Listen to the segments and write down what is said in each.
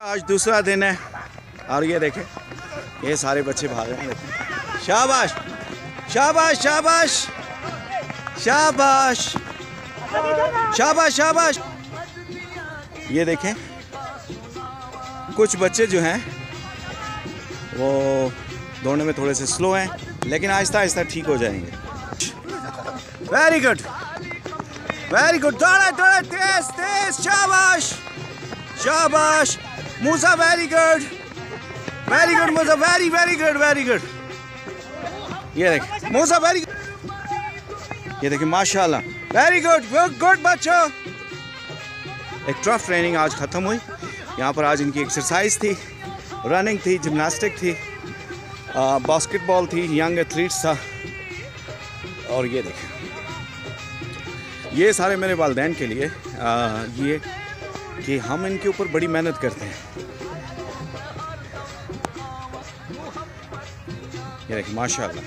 आज दूसरा दिन है और ये देखें ये सारे बच्चे भाग रहे हैं। शाबाश शाबाश शाबाश शाबाश शाबाश शाबाश। ये देखें कुछ बच्चे जो हैं वो दौड़ने में थोड़े से स्लो हैं लेकिन आहिस्ता आहिस्ता ठीक हो जाएंगे। Very good very good. दौड़ा दौड़ा तेज तेज। शाबाश शाबाश Musa. Very good Musa. Very very good very good. ये देखिए मूसा वेरी गुड। ये देखिए माशाल्लाह वेरी गुड गुड गुड बच्चों। एक टफ ट्रेनिंग आज ख़त्म हुई। यहाँ पर आज इनकी एक्सरसाइज थी, रनिंग थी, जिम्नास्टिक थी, बास्केटबॉल थी, यंग एथलीट्स था। और ये देखिए ये सारे मेरे वालिदैन के लिए ये कि हम इनके ऊपर बड़ी मेहनत करते हैं। ये देखिए माशाल्लाह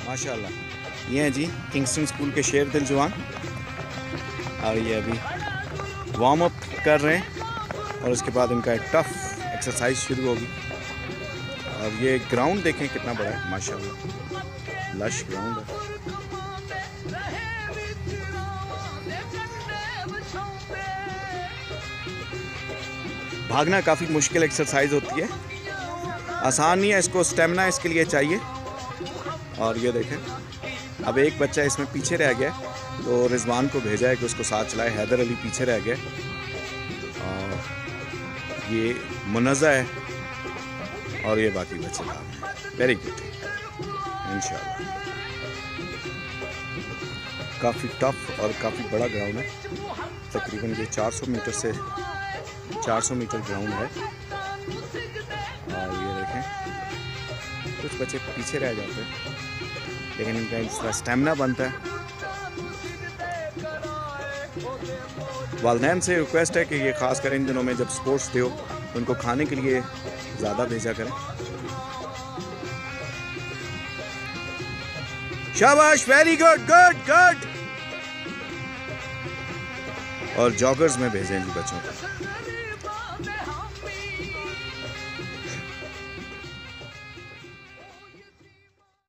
माशाल्लाह। ये हैं जी किंगस्टन स्कूल के शेर दिल जवान और ये अभी वार्म अप कर रहे हैं और उसके बाद इनका एक टफ एक्सरसाइज शुरू होगी। और ये ग्राउंड देखें कितना बड़ा है माशाल्लाह, लश ग्राउंड है। भागना काफ़ी मुश्किल एक्सरसाइज होती है, आसान नहीं है। इसको स्टेमिना इसके लिए चाहिए। और ये देखें अब एक बच्चा इसमें पीछे रह गया तो रिजवान को भेजा है कि उसको साथ चलाए। हैदर अली पीछे रह गया और ये मुनज़्ज़ा है और ये बाकी बच्चे भाग रहे हैं। वेरी गुड इंशाल्लाह। काफ़ी टफ और काफ़ी बड़ा ग्राउंड है। तकरीबन ये 400 मीटर ग्राउंड है। और ये देखें कुछ बच्चे पीछे रह जाते हैं लेकिन इनका इस तरह स्टेमिना बनता है। वालिदैन से रिक्वेस्ट है कि ये ख़ास कर इन दिनों में जब स्पोर्ट्स डे हो तो उनको खाने के लिए ज़्यादा भेजा करें। शाबाश वेरी गुड गुड गुड। और जॉगर्स में भेजें जी बच्चों को।